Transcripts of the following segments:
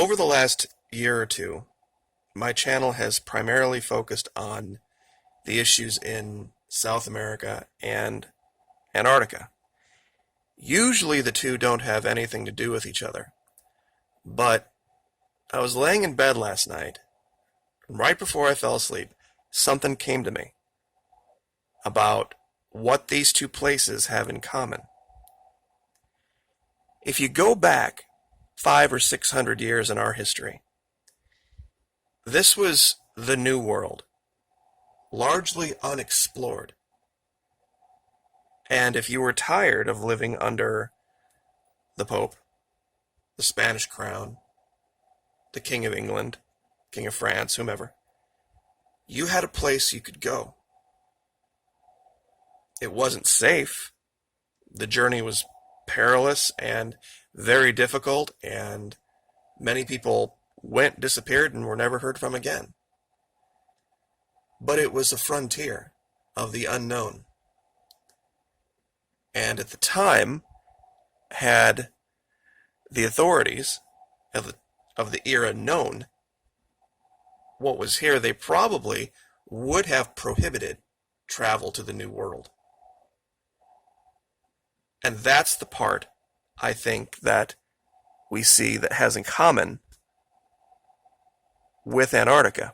Over the last year or two, my channel has primarily focused on the issues in South America and Antarctica. Usually the two don't have anything to do with each other, but I was laying in bed last night, and right before I fell asleep, something came to me about what these two places have in common. If you go back 500 or 600 years in our history, this was the New World, largely unexplored. And if you were tired of living under the Pope, the Spanish crown, the King of England, King of France, whomever, you had a place you could go. It wasn't safe. The journey was perilous and very difficult, and many people disappeared, and were never heard from again. But it was a frontier of the unknown. And at the time, had the authorities of the era known what was here, they probably would have prohibited travel to the New World. And that's the part, I think, that we see that has in common with Antarctica.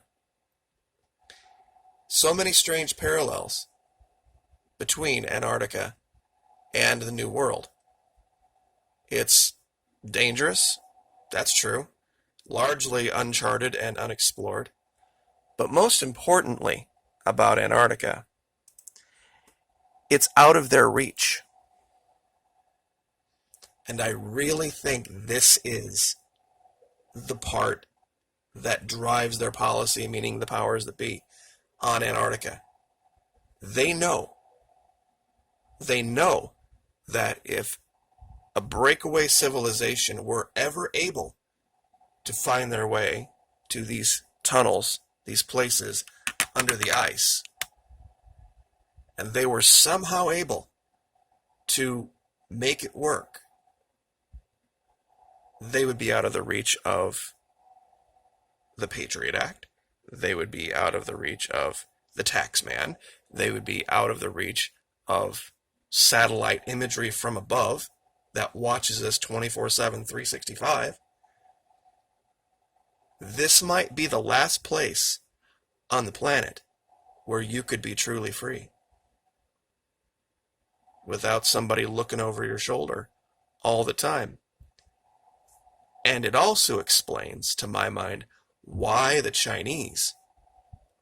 So many strange parallels between Antarctica and the New World. It's dangerous, that's true, largely uncharted and unexplored. But most importantly about Antarctica, it's out of their reach. And I really think this is the part that drives their policy, meaning the powers that be, on Antarctica. They know that if a breakaway civilization were ever able to find their way to these tunnels, these places under the ice, and they were somehow able to make it work, they would be out of the reach of the Patriot Act. They would be out of the reach of the taxman. They would be out of the reach of satellite imagery from above that watches us 24/7, 365. This might be the last place on the planet where you could be truly free without somebody looking over your shoulder all the time. And it also explains, to my mind, why the Chinese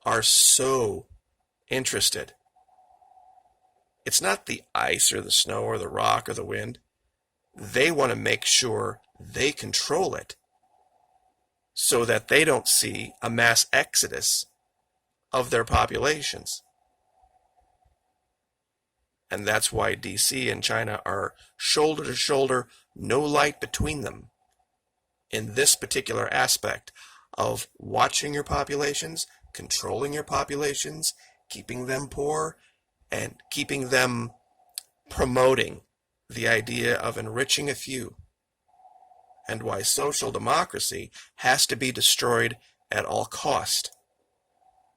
are so interested. It's not the ice or the snow or the rock or the wind. They want to make sure they control it so that they don't see a mass exodus of their populations. And that's why DC and China are shoulder to shoulder, no light between them, in this particular aspect of watching your populations, controlling your populations, keeping them poor, and keeping them promoting the idea of enriching a few, and why social democracy has to be destroyed at all cost.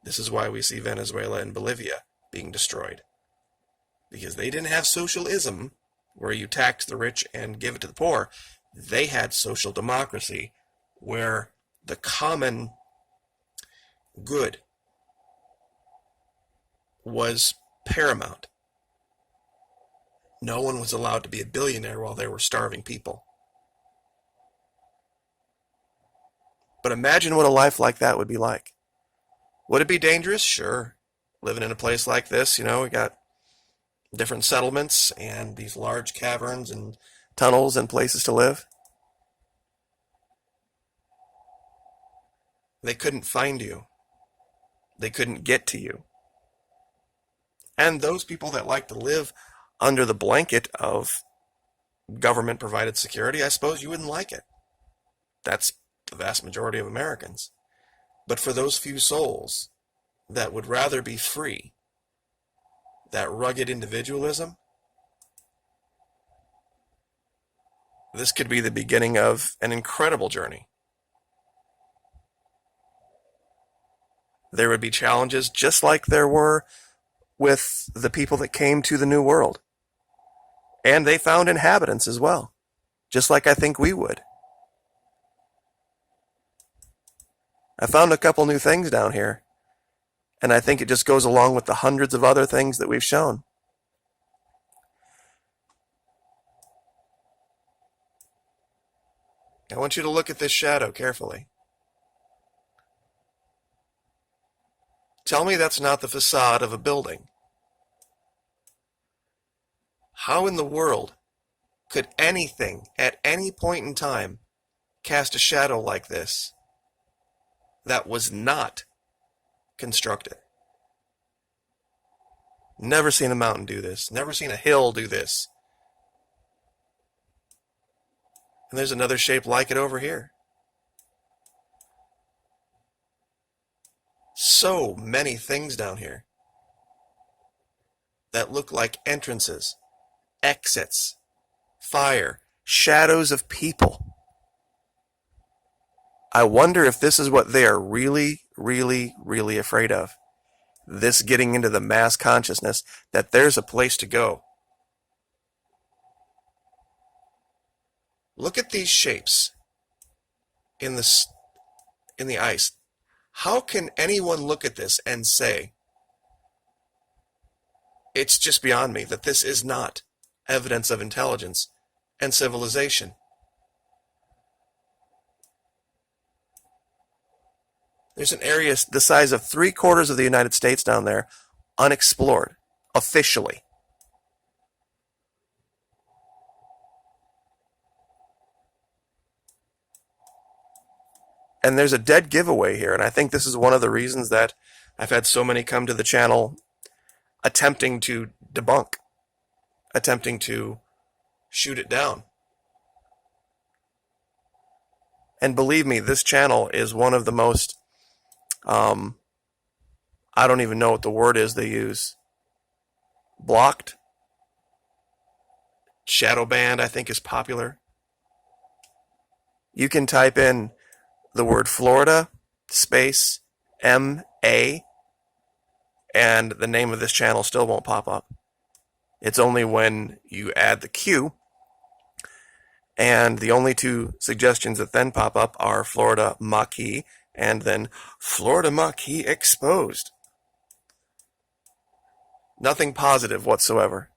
This is why we see Venezuela and Bolivia being destroyed, because they didn't have socialism where you tax the rich and give it to the poor. They had social democracy where the common good was paramount. No one was allowed to be a billionaire while there were starving people. But imagine what a life like that would be like. Would it be dangerous? Sure. Living in a place like this, we got different settlements and these large caverns and tunnels and places to live. They couldn't find you. They couldn't get to you. And those people that like to live under the blanket of government-provided security, I suppose you wouldn't like it. That's the vast majority of Americans. But for those few souls that would rather be free, that rugged individualism, this could be the beginning of an incredible journey there would be challenges just like there were with the people that came to the New World. And they found inhabitants as well, just like I think we would. I found a couple new things down here, and I think it just goes along with the hundreds of other things that we've shown. I want you to look at this shadow carefully. Tell me that's not the facade of a building. How in the world could anything at any point in time cast a shadow like this that was not constructed? Never seen a mountain do this. Never seen a hill do this. And there's another shape like it over here. So many things down here that look like entrances, exits, fire, shadows of people. I wonder if this is what they are really, really, really afraid of. This getting into the mass consciousness that there's a place to go. Look at these shapes in the ice. How can anyone look at this and say, it's just beyond me that this is not evidence of intelligence and civilization? There's an area the size of 3/4 of the United States down there, unexplored, officially. And there's a dead giveaway here, and I think this is one of the reasons that I've had so many come to the channel attempting to debunk, attempting to shoot it down. And believe me, this channel is one of the most, I don't even know what the word is they use, blocked. Shadow banned, I think, is popular. You can type in the word Florida, space, M-A, and the name of this channel still won't pop up. It's only when you add the Q, and the only two suggestions that then pop up are Florida Maquis and then Florida Maquis exposed. Nothing positive whatsoever.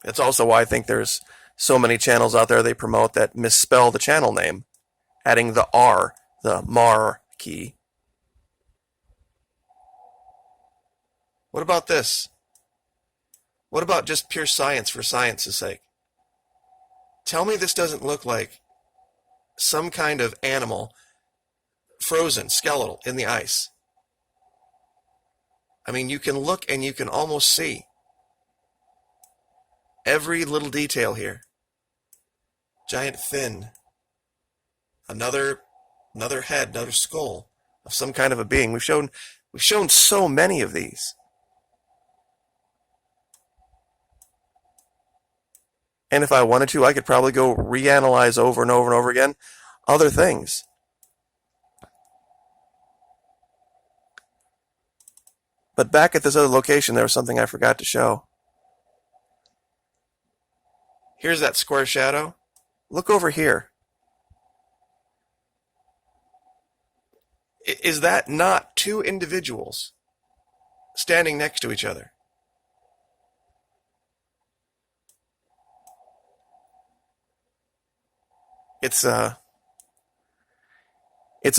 That's also why I think there's so many channels out there they promote that misspell the channel name, adding the R, the Mar key. What about this? What about just pure science for science's sake? Tell me this doesn't look like some kind of animal, frozen, skeletal, in the ice. I mean, you can look and you can almost see every little detail here. Giant fin, another head, another skull of some kind of a being. We've shown so many of these. And if I wanted to, I could probably go reanalyze over and over and over again other things. But back at this other location, there was something I forgot to show. Here's that square shadow. Look over here. Is that not two individuals standing next to each other? It's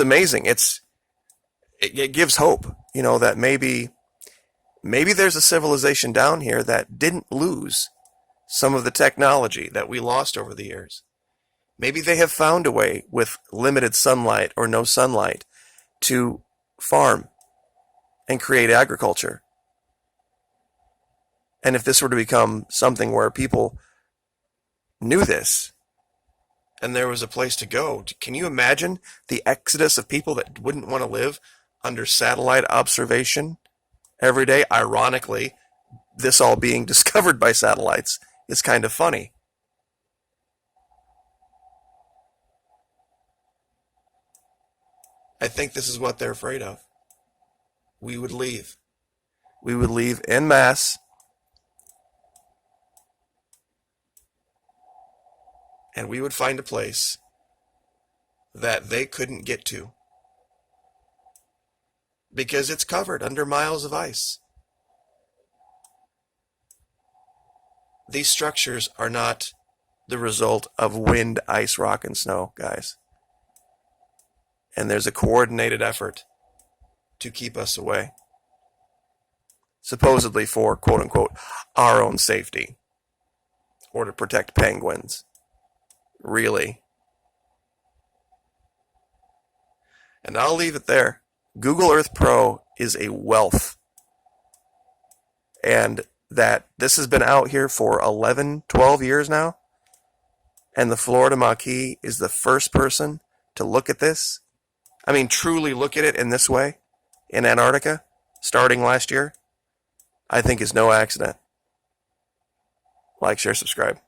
amazing. It gives hope, that maybe there's a civilization down here that didn't lose some of the technology that we lost over the years. Maybe they have found a way with limited sunlight or no sunlight to farm and create agriculture. And if this were to become something where people knew this and there was a place to go, can you imagine the exodus of people that wouldn't want to live under satellite observation every day? Ironically, this all being discovered by satellites is kind of funny. I think this is what they're afraid of. We would leave. We would leave en masse. And we would find a place that they couldn't get to. Because it's covered under miles of ice. These structures are not the result of wind, ice, rock, and snow, guys. And there's a coordinated effort to keep us away. Supposedly for, quote unquote, our own safety. Or to protect penguins. Really. And I'll leave it there. Google Earth Pro is a wealth. And that this has been out here for 11, 12 years now. And the Florida Maquis is the first person to look at this. I mean, truly look at it in this way in Antarctica, starting last year, I think is no accident. Like, share, subscribe.